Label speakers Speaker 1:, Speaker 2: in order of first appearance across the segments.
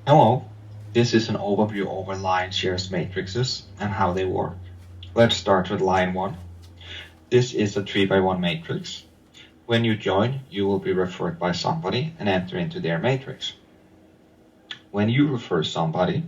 Speaker 1: Hello, this is an overview over Lionshare's matrices and how they work. Let's start with line 1. This is a 3x1 matrix. When you join, you will be referred by somebody and enter into their matrix. When you refer somebody,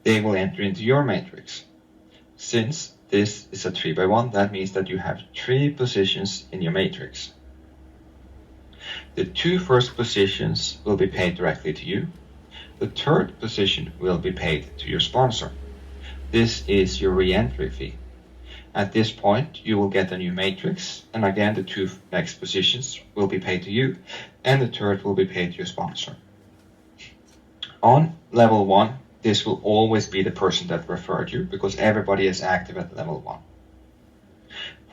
Speaker 1: they will enter into your matrix. Since this is a 3x1, that means that you have 3 positions in your matrix. The 2 first positions will be paid directly to you. The 3rd position will be paid to your sponsor. This is your re-entry fee. At this point, you will get a new matrix, and again the 2 next positions will be paid to you, and the 3rd will be paid to your sponsor. On level 1, this will always be the person that referred you, because everybody is active at level 1.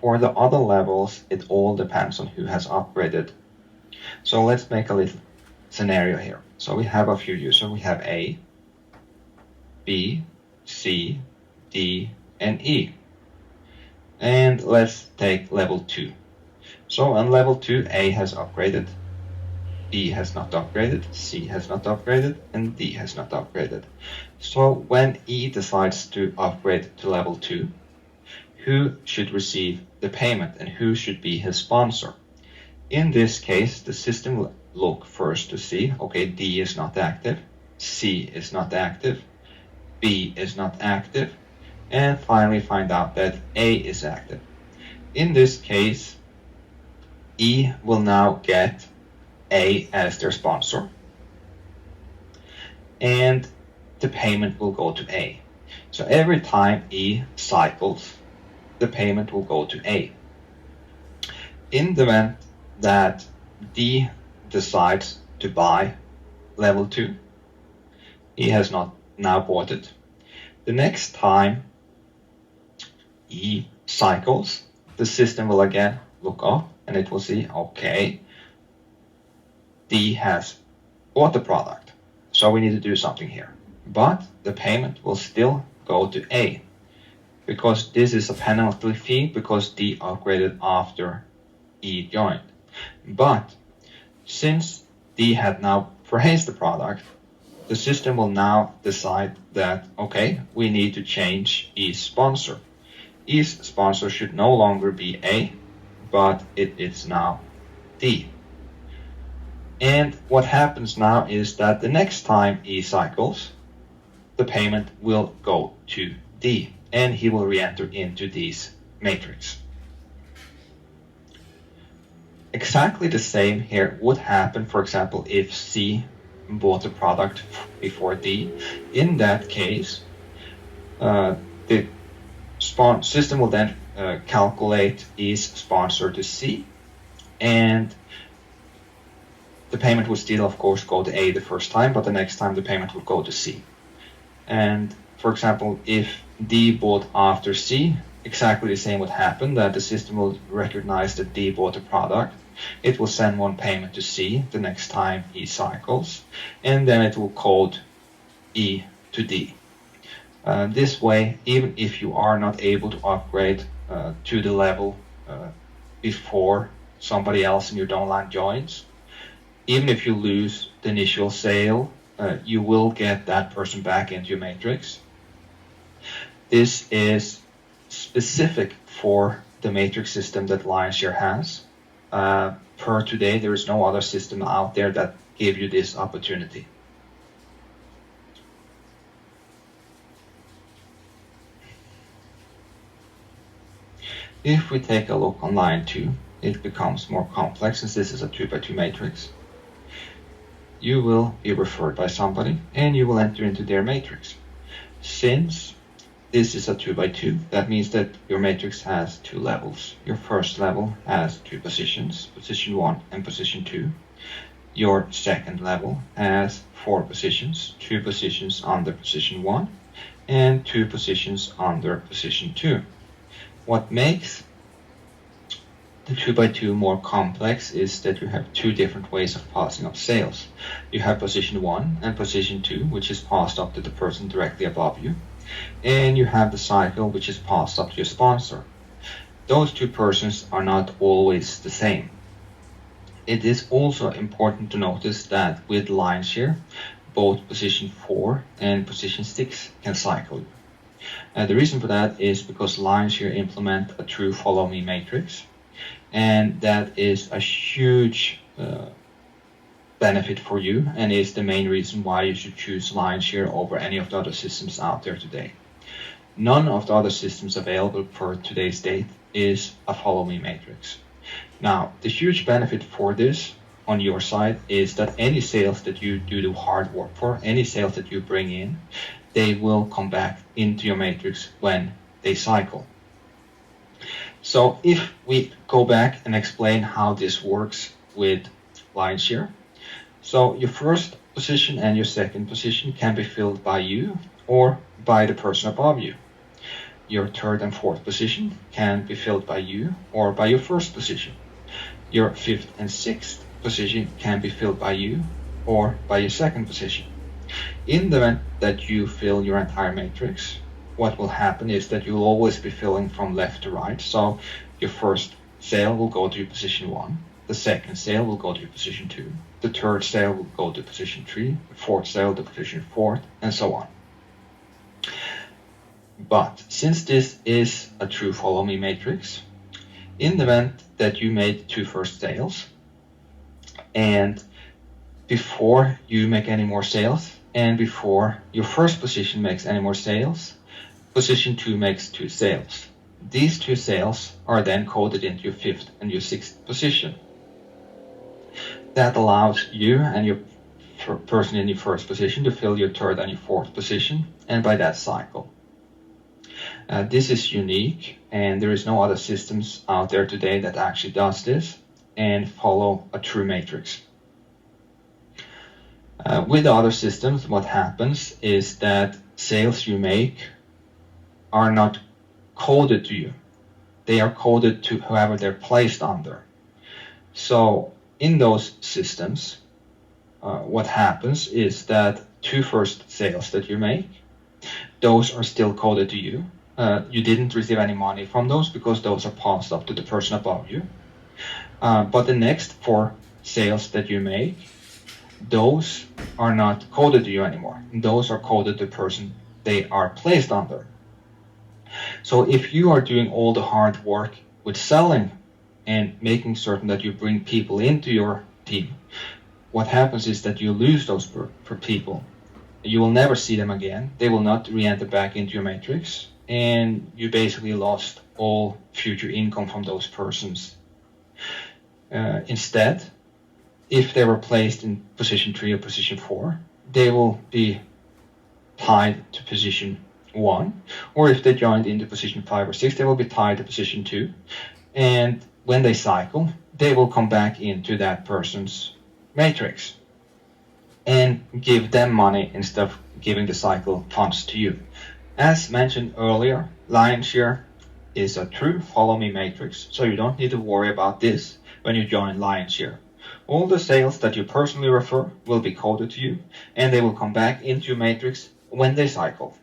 Speaker 1: For the other levels, it all depends on who has upgraded. So let's make a little scenario here. So we have a few users. We have A, B, C, D, and E. And let's take level 2. So on level 2, A has upgraded, B has not upgraded, C has not upgraded, and D has not upgraded. So when E decides to upgrade to level 2, who should receive the payment and who should be his sponsor? In this case, the system will look first to see, okay, D is not active, C is not active, B is not active, and finally find out that A is active. In this case, E will now get A as their sponsor, and the payment will go to A. So every time E cycles, the payment will go to A. In the event that D decides to buy level 2, he has not now bought it. The next time E cycles, the system will again look up and it will see, okay, D has bought the product, so we need to do something here. But the payment will still go to A, because this is a penalty fee because D upgraded after E joined. But since D had now praised the product, the system will now decide that, okay, we need to change E's sponsor. E's sponsor should no longer be A, but it is now D. And what happens now is that the next time E cycles, the payment will go to D, and he will re-enter into D's matrix. Exactly the same here would happen, for example, if C bought the product before D. In that case, the system will then calculate E's sponsor to C, and the payment will still, of course, go to A the first time, but the next time the payment will go to C. And, for example, if D bought after C, exactly the same would happen, that the system will recognize that D bought the product. It will send one payment to C the next time E cycles, and then it will code E to D. This way, even if you are not able to upgrade to the level before somebody else in your downline joins, even if you lose the initial sale, you will get that person back into your matrix. This is specific for the matrix system that Lionsshare has. Per today, there is no other system out there that give you this opportunity. If we take a look on line 2, it becomes more complex since this is a 2x2 matrix. You will be referred by somebody and you will enter into their matrix. Since this is a 2x2, that means that your matrix has 2 levels. Your first level has 2 positions, position 1 and position 2. Your second level has 4 positions, 2 positions under position 1 and 2 positions under position 2. What makes the 2x2 more complex is that you have 2 different ways of passing up sales. You have position 1 and position 2, which is passed up to the person directly above you. And you have the cycle, which is passed up to your sponsor. Those 2 persons are not always the same. It is also important to notice that with Lionsshare, both position 4 and position 6 can cycle. The reason for that is because Lionsshare implement a true follow me matrix, and that is a huge benefit for you, and is the main reason why you should choose Lionsshare over any of the other systems out there today. None of the other systems available for today's date is a follow me matrix. Now, the huge benefit for this on your side is that any sales that you do the hard work for, any sales that you bring in, they will come back into your matrix when they cycle. So if we go back and explain how this works with Lionsshare, so your first position and your second position can be filled by you or by the person above you. Your third and fourth position can be filled by you or by your first position. Your fifth and sixth position can be filled by you or by your second position. In the event that you fill your entire matrix, what will happen is that you'll always be filling from left to right. So your first sale will go to position 1, the second sale will go to position 2, the third sale will go to position 3, the fourth sale to position 4, and so on. But since this is a true follow me matrix, in the event that you made 2 first sales, and before you make any more sales, and before your first position makes any more sales, position 2 makes 2 sales. These 2 sales are then coded into your 5th and your 6th position. That allows you and your person in your first position to fill your 3rd and your 4th position, and by that cycle. This is unique, and there is no other systems out there today that actually does this and follow a true matrix. With other systems, what happens is that sales you make are not coded to you. They are coded to whoever they're placed under. So in those systems, what happens is that 2 first sales that you make, those are still coded to you. You didn't receive any money from those because those are passed up to the person above you. But the next 4 sales that you make, those are not coded to you anymore. Those are coded to the person they are placed under. So if you are doing all the hard work with selling and making certain that you bring people into your team, what happens is that you lose those for people. You will never see them again. They will not re-enter back into your matrix, and you basically lost all future income from those persons. Instead, if they were placed in position 3 or position 4, they will be tied to position 1, or if they joined into position 5 or 6, they will be tied to position 2, and when they cycle, they will come back into that person's matrix and give them money instead of giving the cycle funds to you. As mentioned earlier, Lionsshare is a true follow me matrix, so you don't need to worry about this when you join Lionsshare. All the sales that you personally refer will be coded to you, and they will come back into your matrix when they cycle.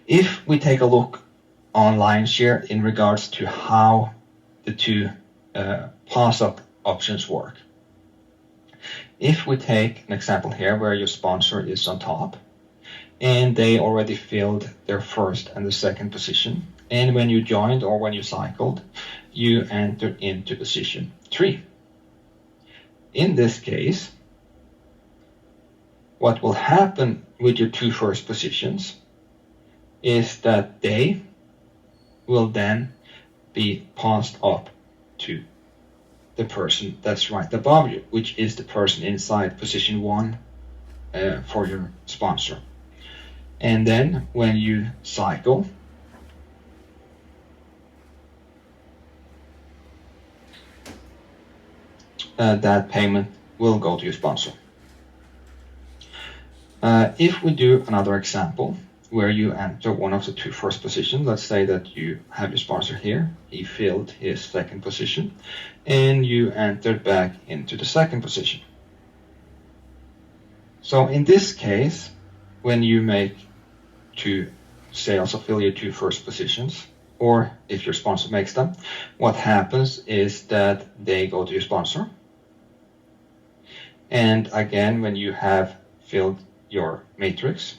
Speaker 1: If we take a look on Lionsshare in regards to how the 2 pass-up options work. If we take an example here where your sponsor is on top, and they already filled their first and the second position, and when you joined or when you cycled, you entered into position 3. In this case, what will happen with your 2 first positions is that they will then be passed up to the person that's right above you, which is the person inside position 1 for your sponsor. And then when you cycle, that payment will go to your sponsor. If we do another example where you enter one of the 2 first positions, let's say that you have your sponsor here, he filled his second position, and you entered back into the second position. So in this case, when you make 2 sales or fill your 2 first positions, or if your sponsor makes them, what happens is that they go to your sponsor. And again, when you have filled your matrix,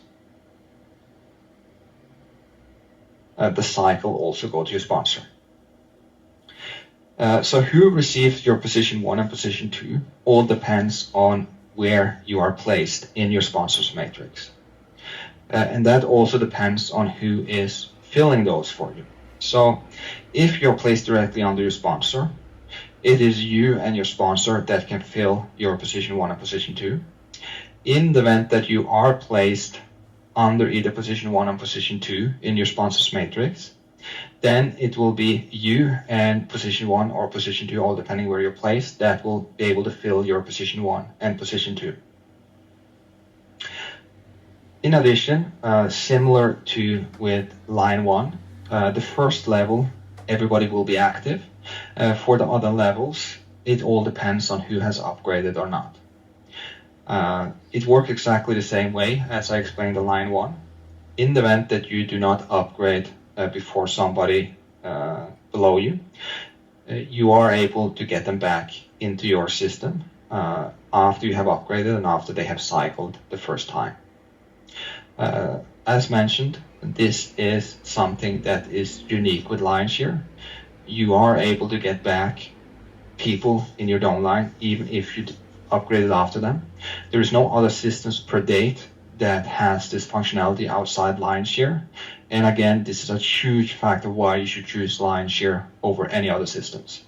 Speaker 1: the cycle also go to your sponsor. So who receives your position 1 and position 2 all depends on where you are placed in your sponsor's matrix. And that also depends on who is filling those for you. So if you're placed directly under your sponsor, it is you and your sponsor that can fill your position 1 and position 2. In the event that you are placed under either position 1 and position 2 in your sponsor's matrix, then it will be you and position 1 or position 2, all depending where you're placed, that will be able to fill your position 1 and position 2. In addition, similar to with line 1, the first level, everybody will be active. For the other levels, it all depends on who has upgraded or not. It works exactly the same way as I explained in line 1. In the event that you do not upgrade before somebody below you, you are able to get them back into your system after you have upgraded and after they have cycled the first time. As mentioned, this is something that is unique with Lionsshare. You are able to get back people in your downline even if you upgraded after them. There is no other systems per date that has this functionality outside Lionsshare. And again, this is a huge factor why you should choose Lionsshare over any other systems.